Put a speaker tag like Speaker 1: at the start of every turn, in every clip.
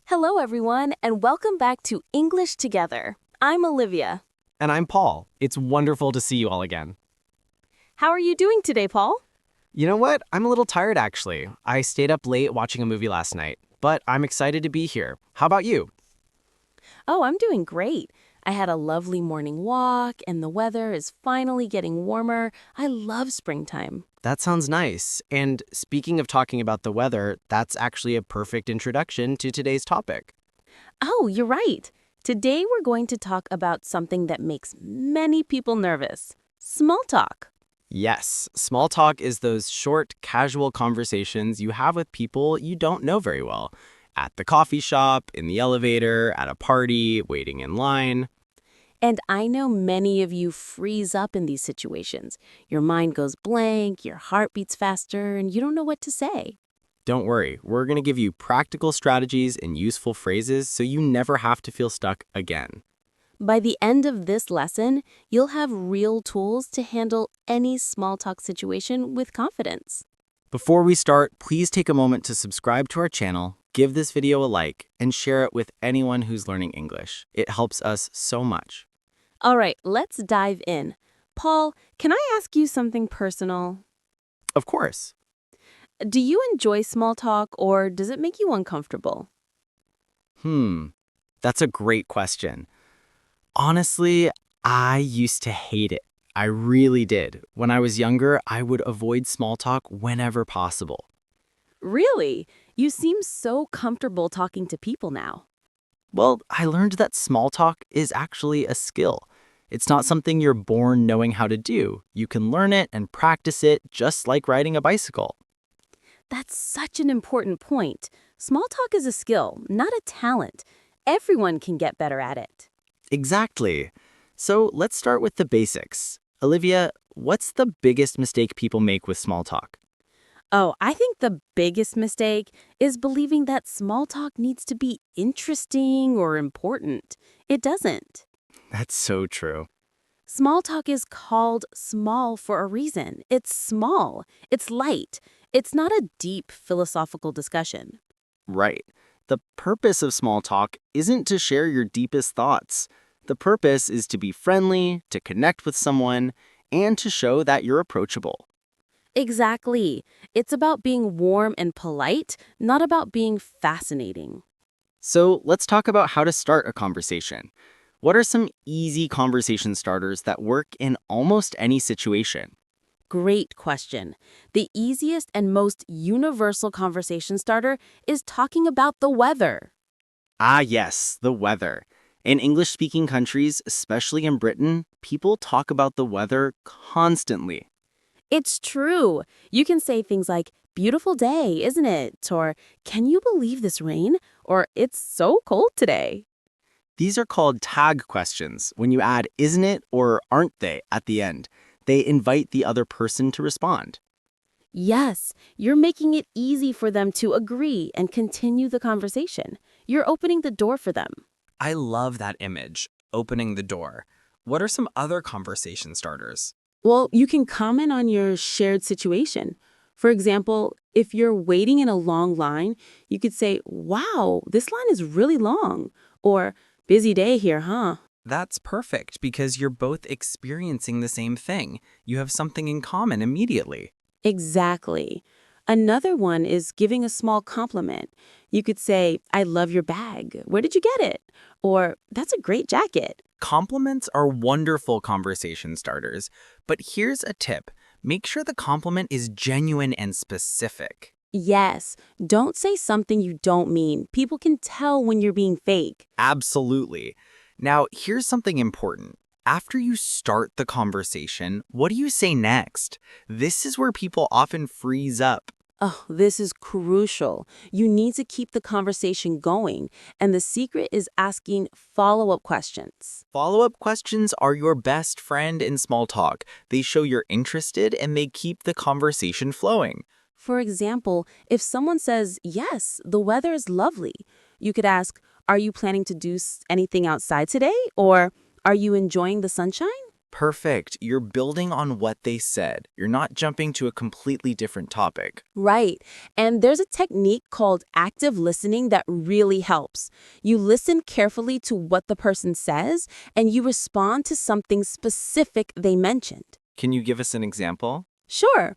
Speaker 1: Hello, everyone, and welcome back to English Together. I'm Olivia.
Speaker 2: And I'm Paul. It's wonderful to see you all again.
Speaker 1: How are you doing today, Paul?
Speaker 2: You know what? I'm a little tired, actually. I stayed up late watching a movie last night, but I'm excited to be here. How about you?
Speaker 1: Oh, I'm doing great. I had a lovely morning walk, and the weather is finally getting warmer. I love springtime.
Speaker 2: That sounds nice. And speaking of talking about the weather, that's actually a perfect introduction to today's topic.
Speaker 1: Oh, you're right. Today we're going to talk about something that makes many people nervous. Small talk.
Speaker 2: Yes, small talk is those short, casual conversations you have with people you don't know very well. At the coffee shop, in the elevator, at a party, waiting in line.
Speaker 1: And I know many of you freeze up in these situations. Your mind goes blank, your heart beats faster, and you don't know what to say.
Speaker 2: Don't worry, we're going to give you practical strategies and useful phrases so you never have to feel stuck again.
Speaker 1: By the end of this lesson, you'll have real tools to handle any small talk situation with confidence.
Speaker 2: Before we start, please take a moment to subscribe to our channel, give this video a like, and share it with anyone who's learning English. It helps us so much.
Speaker 1: All right, let's dive in. Paul, can I ask you something personal?
Speaker 2: Of course.
Speaker 1: Do you enjoy small talk or does it make you uncomfortable?
Speaker 2: That's a great question. Honestly, I used to hate it. I really did. When I was younger, I would avoid small talk whenever possible.
Speaker 1: Really? You seem so comfortable talking to people now.
Speaker 2: Well, I learned that small talk is actually a skill. It's not something you're born knowing how to do. You can learn it and practice it just like riding a bicycle.
Speaker 1: That's such an important point. Small talk is a skill, not a talent. Everyone can get better at it.
Speaker 2: Exactly. So let's start with the basics. Olivia, what's the biggest mistake people make with small talk?
Speaker 1: Oh, I think the biggest mistake is believing that small talk needs to be interesting or important. It doesn't.
Speaker 2: That's so true.
Speaker 1: Small talk is called small for a reason. It's small. It's light. It's not a deep philosophical discussion.
Speaker 2: Right. The purpose of small talk isn't to share your deepest thoughts. The purpose is to be friendly, to connect with someone, and to show that you're approachable.
Speaker 1: Exactly. It's about being warm and polite, not about being fascinating.
Speaker 2: So let's talk about how to start a conversation. What are some easy conversation starters that work in almost any situation?
Speaker 1: Great question. The easiest and most universal conversation starter is talking about the weather.
Speaker 2: Ah, yes, the weather. In English-speaking countries, especially in Britain, people talk about the weather constantly.
Speaker 1: It's true. You can say things like, beautiful day, isn't it? Or, can you believe this rain? Or, it's so cold today.
Speaker 2: These are called tag questions when you add isn't it or aren't they at the end. They invite the other person to respond.
Speaker 1: Yes, you're making it easy for them to agree and continue the conversation. You're opening the door for them.
Speaker 3: I love that image, opening the door. What are some other conversation starters?
Speaker 1: Well, you can comment on your shared situation. For example, if you're waiting in a long line, you could say, wow, this line is really long. Or, busy day here, huh?
Speaker 3: That's perfect because you're both experiencing the same thing. You have something in common immediately.
Speaker 1: Exactly. Another one is giving a small compliment. You could say, I love your bag. Where did you get it? Or, that's a great jacket.
Speaker 3: Compliments are wonderful conversation starters, but here's a tip. Make sure the compliment is genuine and specific.
Speaker 1: Yes, don't say something you don't mean. People can tell when you're being fake.
Speaker 3: Absolutely. Now, here's something important. After you start the conversation, what do you say next? This is where people often freeze up.
Speaker 1: Oh, this is crucial. You need to keep the conversation going, and the secret is asking follow-up questions.
Speaker 3: Follow-up questions are your best friend in small talk. They show you're interested and they keep the conversation flowing.
Speaker 1: For example, if someone says, yes, the weather is lovely, you could ask, are you planning to do anything outside today? Or, are you enjoying the sunshine?
Speaker 3: Perfect. You're building on what they said. You're not jumping to a completely different topic.
Speaker 1: Right. And there's a technique called active listening that really helps. You listen carefully to what the person says, and you respond to something specific they mentioned.
Speaker 3: Can you give us an example?
Speaker 1: Sure.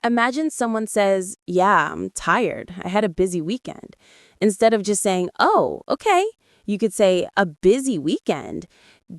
Speaker 1: Imagine someone says, "Yeah, I'm tired. I had a busy weekend." Instead of just saying, "Oh, okay," you could say, "A busy weekend.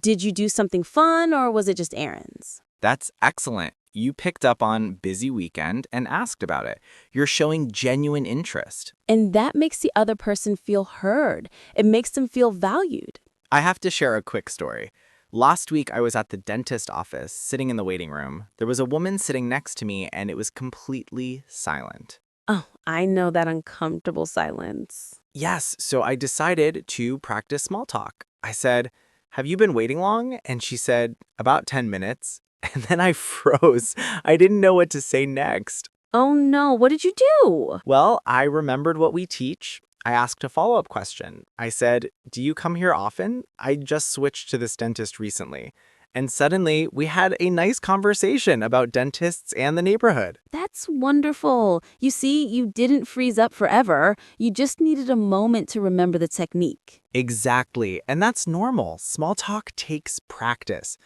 Speaker 1: Did you do something fun or was it just errands?"
Speaker 3: That's excellent. You picked up on busy weekend and asked about it. You're showing genuine interest.
Speaker 1: And that makes the other person feel heard. It makes them feel valued.
Speaker 3: I have to share a quick story. Last week, I was at the dentist office, sitting in the waiting room. There was a woman sitting next to me, and it was completely silent.
Speaker 1: Oh, I know that uncomfortable silence.
Speaker 3: Yes, so I decided to practice small talk. I said, "Have you been waiting long?" And she said, "About 10 minutes." And then I froze. I didn't know what to say next.
Speaker 1: Oh no, what did you do?
Speaker 3: Well, I remembered what we teach. I asked a follow-up question. I said, "Do you come here often? I just switched to this dentist recently." And suddenly, we had a nice conversation about dentists and the neighborhood.
Speaker 1: That's wonderful. You see, you didn't freeze up forever. You just needed a moment to remember the technique.
Speaker 3: Exactly, and that's normal. Small talk takes practice.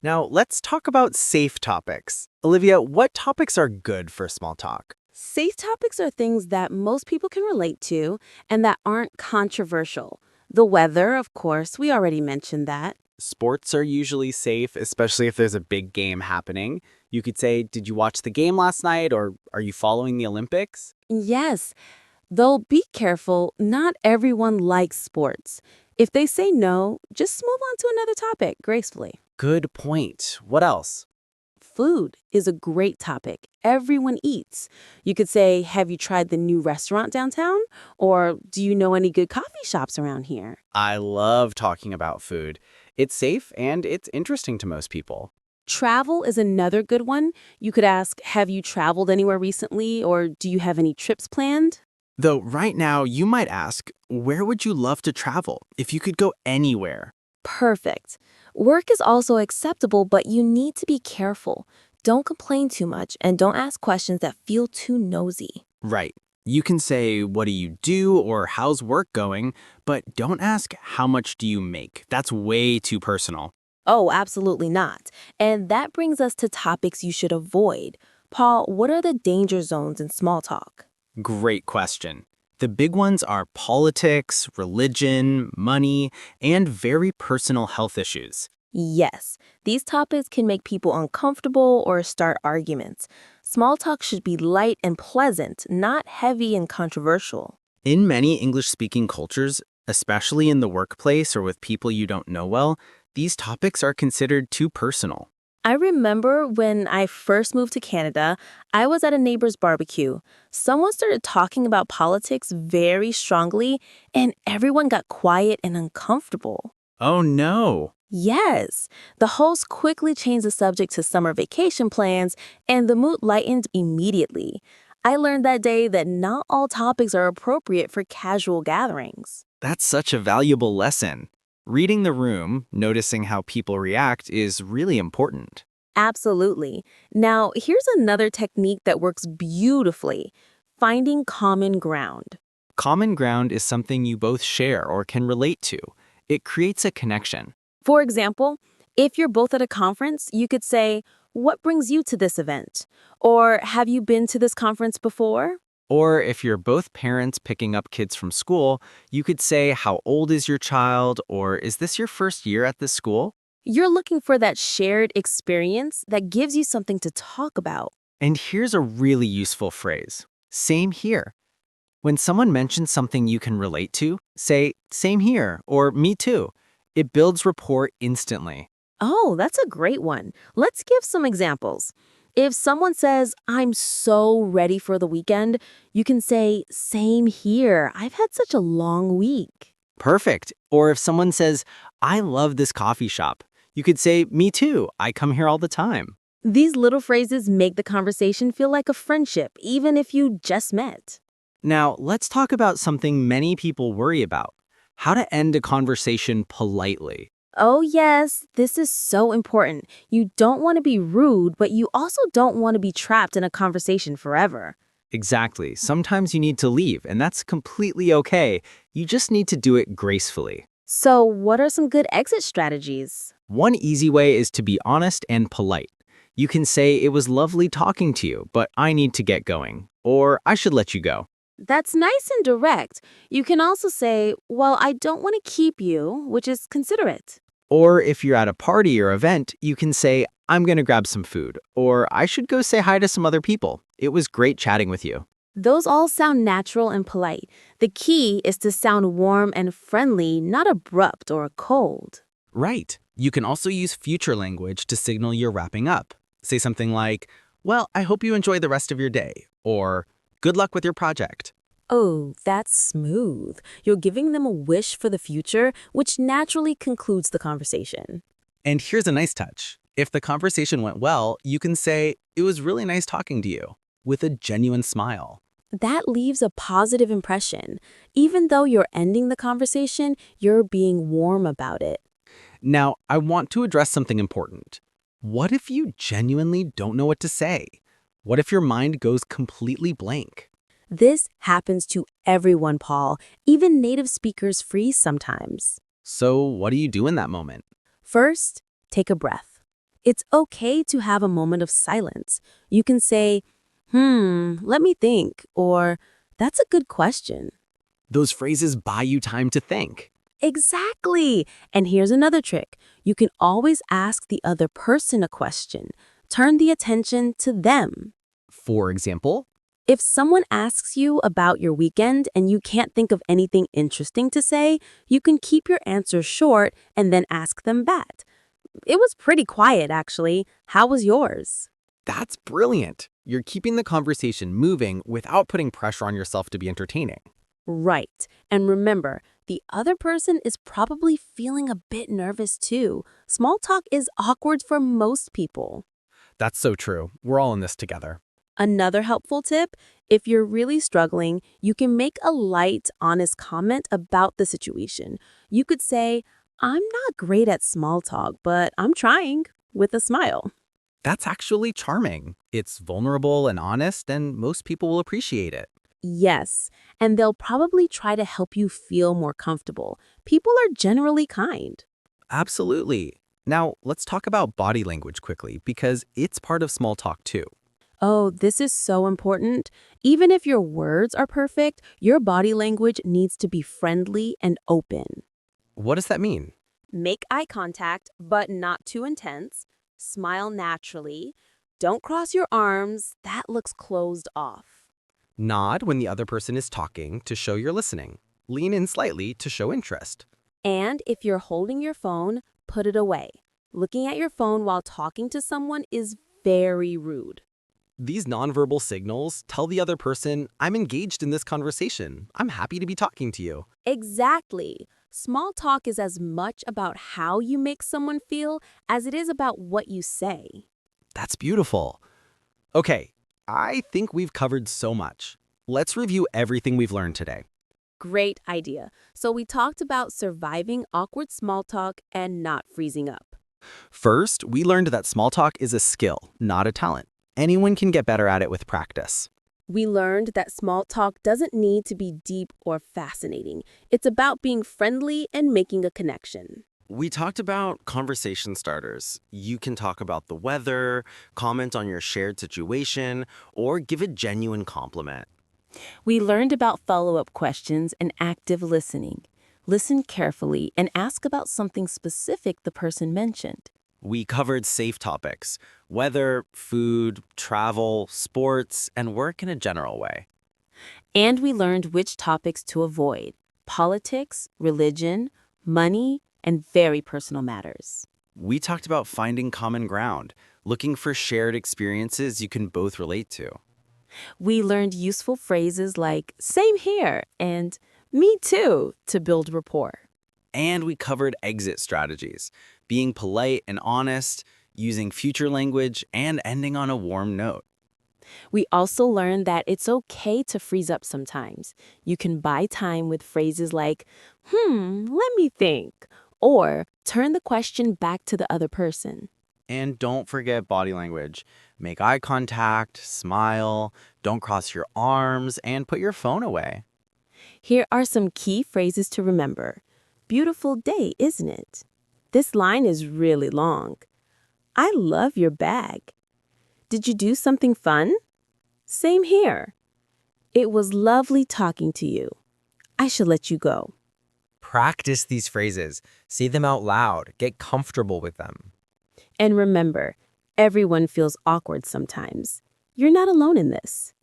Speaker 3: Now, let's talk about safe topics. Olivia, what topics are good for small talk?
Speaker 1: Safe topics are things that most people can relate to and that aren't controversial. The weather, of course, we already mentioned that.
Speaker 2: Sports are usually safe, especially if there's a big game happening. You could say, "Did you watch the game last night?" or "Are you following the Olympics?"
Speaker 1: Yes, though be careful, not everyone likes sports. If they say no, just move on to another topic gracefully.
Speaker 2: Good point. What else?
Speaker 1: Food is a great topic. Everyone eats. You could say, "Have you tried the new restaurant downtown?" Or, "Do you know any good coffee shops around here?"
Speaker 2: I love talking about food. It's safe and it's interesting to most people.
Speaker 1: Travel is another good one. You could ask, "Have you traveled anywhere recently?" Or, "Do you have any trips planned?"
Speaker 2: Though right now, you might ask, where would you love to travel if you could go anywhere?
Speaker 4: Perfect. Work is also acceptable, but you need to be careful. Don't complain too much and don't ask questions that feel too nosy.
Speaker 2: Right. You can say, "What do you do?" or "How's work going?" But don't ask, "How much do you make?" That's way too personal.
Speaker 4: Oh, absolutely not. And that brings us to topics you should avoid. Paul, what are the danger zones in small talk?
Speaker 2: Great question. The big ones are politics, religion, money, and very personal health issues.
Speaker 4: Yes, these topics can make people uncomfortable or start arguments. Small talk should be light and pleasant, not heavy and controversial.
Speaker 2: In many English-speaking cultures, especially in the workplace or with people you don't know well, these topics are considered too personal.
Speaker 4: I remember when I first moved to Canada, I was at a neighbor's barbecue. Someone started talking about politics very strongly, and everyone got quiet and uncomfortable.
Speaker 2: Oh no!
Speaker 4: Yes, the host quickly changed the subject to summer vacation plans, and the mood lightened immediately. I learned that day that not all topics are appropriate for casual gatherings.
Speaker 2: That's such a valuable lesson. Reading the room, noticing how people react, is really important.
Speaker 4: Absolutely. Now, here's another technique that works beautifully: finding common ground.
Speaker 2: Common ground is something you both share or can relate to. It creates a connection.
Speaker 4: For example, if you're both at a conference, you could say, "What brings you to this event?" Or, "Have you been to this conference before?"
Speaker 2: Or if you're both parents picking up kids from school, you could say, "How old is your child?" or "Is this your first year at this school?"
Speaker 4: You're looking for that shared experience that gives you something to talk about.
Speaker 2: And here's a really useful phrase. Same here. When someone mentions something you can relate to, say, "Same here," or "Me too." It builds rapport instantly.
Speaker 4: Oh, that's a great one. Let's give some examples. If someone says, "I'm so ready for the weekend," you can say, "Same here. I've had such a long week."
Speaker 2: Perfect. Or if someone says, "I love this coffee shop," you could say, "Me too. I come here all the time."
Speaker 4: These little phrases make the conversation feel like a friendship, even if you just met.
Speaker 2: Now, let's talk about something many people worry about: how to end a conversation politely.
Speaker 4: Oh, yes, this is so important. You don't want to be rude, but you also don't want to be trapped in a conversation forever.
Speaker 2: Exactly. Sometimes you need to leave, and that's completely okay. You just need to do it gracefully.
Speaker 4: So, what are some good exit strategies?
Speaker 2: One easy way is to be honest and polite. You can say, "It was lovely talking to you, but I need to get going," or "I should let you go."
Speaker 4: That's nice and direct. You can also say, well, I don't want to keep you, which is considerate.
Speaker 2: Or if you're at a party or event, you can say, "I'm going to grab some food," or "I should go say hi to some other people. It was great chatting with you."
Speaker 4: Those all sound natural and polite. The key is to sound warm and friendly, not abrupt or cold.
Speaker 3: Right. You can also use future language to signal you're wrapping up. Say something like, well, I hope you enjoy the rest of your day, or good luck with your project.
Speaker 4: Oh, that's smooth. You're giving them a wish for the future, which naturally concludes the conversation.
Speaker 3: And here's a nice touch. If the conversation went well, you can say, it was really nice talking to you, with a genuine smile.
Speaker 4: That leaves a positive impression. Even though you're ending the conversation, you're being warm about it.
Speaker 3: Now, I want to address something important. What if you genuinely don't know what to say? What if your mind goes completely blank?
Speaker 4: This happens to everyone, Paul. Even native speakers freeze sometimes.
Speaker 3: So what do you do in that moment?
Speaker 4: First, take a breath. It's okay to have a moment of silence. You can say, let me think, or that's a good question.
Speaker 3: Those phrases buy you time to think.
Speaker 4: Exactly. And here's another trick. You can always ask the other person a question. Turn the attention to them.
Speaker 3: For example,
Speaker 4: If someone asks you about your weekend and you can't think of anything interesting to say, you can keep your answer short and then ask them back. It was pretty quiet, actually. How was yours?
Speaker 3: that's brilliant. You're keeping the conversation moving without putting pressure on yourself to be entertaining.
Speaker 4: Right. And remember, the other person is probably feeling a bit nervous too. Small talk is awkward for most people.
Speaker 3: That's so true. We're all in this together.
Speaker 4: Another helpful tip, if you're really struggling, you can make a light, honest comment about the situation. You could say, I'm not great at small talk, but I'm trying, with a smile.
Speaker 3: That's actually charming. It's vulnerable and honest, and most people will appreciate it.
Speaker 4: Yes, and they'll probably try to help you feel more comfortable. People are generally kind.
Speaker 3: Absolutely. Now, let's talk about body language quickly, because it's part of small talk too.
Speaker 4: Oh, this is so important. Even if your words are perfect, your body language needs to be friendly and open.
Speaker 3: What does that mean?
Speaker 4: Make eye contact, but not too intense. Smile naturally. Don't cross your arms. That looks closed off.
Speaker 3: Nod when the other person is talking to show you're listening. Lean in slightly to show interest.
Speaker 4: And if you're holding your phone, put it away. Looking at your phone while talking to someone is very rude.
Speaker 3: These nonverbal signals tell the other person, I'm engaged in this conversation. I'm happy to be talking to you.
Speaker 4: Exactly. Small talk is as much about how you make someone feel as it is about what you say.
Speaker 3: That's beautiful. Okay, I think we've covered so much. Let's review everything we've learned today.
Speaker 4: Great idea. So we talked about surviving awkward small talk and not freezing up.
Speaker 3: First, we learned that small talk is a skill, not a talent. Anyone can get better at it with practice.
Speaker 4: We learned that small talk doesn't need to be deep or fascinating. It's about being friendly and making a connection.
Speaker 5: We talked about conversation starters. You can talk about the weather, comment on your shared situation, or give a genuine compliment.
Speaker 1: We learned about follow-up questions and active listening. Listen carefully and ask about something specific the person mentioned.
Speaker 5: We covered safe topics, weather, food, travel, sports, and work in a general way.
Speaker 1: And we learned which topics to avoid: politics, religion, money, and very personal matters.
Speaker 5: We talked about finding common ground, looking for shared experiences you can both relate to.
Speaker 1: We learned useful phrases like "same here" and "me too" to build rapport.
Speaker 5: And we covered exit strategies, being polite and honest, using future language, and ending on a warm note.
Speaker 1: We also learned that it's okay to freeze up sometimes. You can buy time with phrases like, let me think, Or turn the question back to the other person.
Speaker 3: And don't forget body language. Make eye contact, smile, don't cross your arms, and put your phone away.
Speaker 1: Here are some key phrases to remember. Beautiful day, isn't it? This line is really long. I love your bag. Did you do something fun? Same here. It was lovely talking to you. I should let you go.
Speaker 6: Practice these phrases. Say them out loud. Get comfortable with them.
Speaker 1: And remember, everyone feels awkward sometimes. You're not alone in this.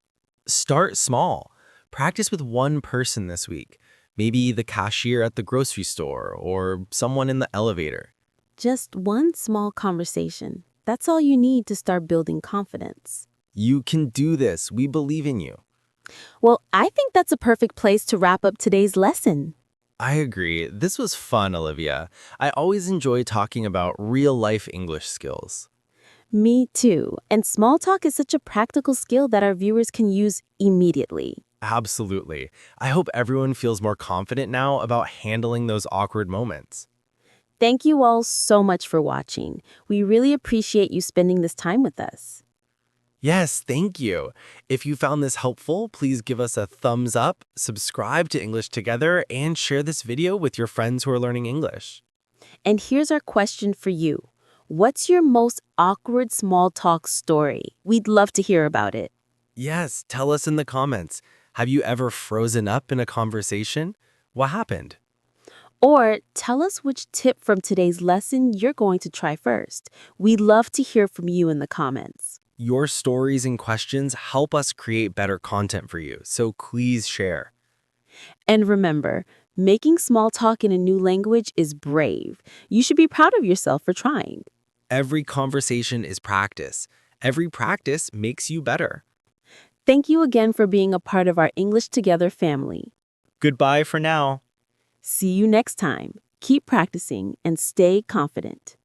Speaker 6: Start small. Practice with one person this week. Maybe the cashier at the grocery store or someone in the elevator.
Speaker 1: Just one small conversation. That's all you need to start building confidence.
Speaker 6: You can do this. We believe in you.
Speaker 1: Well, I think that's a perfect place to wrap up today's lesson.
Speaker 6: I agree. This was fun, Olivia. I always enjoy talking about real-life English skills.
Speaker 1: Me too. And small talk is such a practical skill that our viewers can use immediately.
Speaker 6: Absolutely. I hope everyone feels more confident now about handling those awkward moments.
Speaker 1: Thank you all so much for watching. We really appreciate you spending this time with us.
Speaker 6: Yes, thank you. If you found this helpful, please give us a thumbs up, subscribe to English Together, and share this video with your friends who are learning English.
Speaker 1: And here's our question for you. What's your most awkward small talk story? We'd love to hear about it.
Speaker 6: Yes, tell us in the comments. Have you ever frozen up in a conversation? What happened?
Speaker 1: Or tell us which tip from today's lesson you're going to try first. We'd love to hear from you in the comments.
Speaker 6: Your stories and questions help us create better content for you, so please share.
Speaker 1: And remember, making small talk in a new language is brave. You should be proud of yourself for trying.
Speaker 6: Every conversation is practice. Every practice makes you better.
Speaker 1: Thank you again for being a part of our English Together family.
Speaker 3: Goodbye for now.
Speaker 1: See you next time. Keep practicing and stay confident.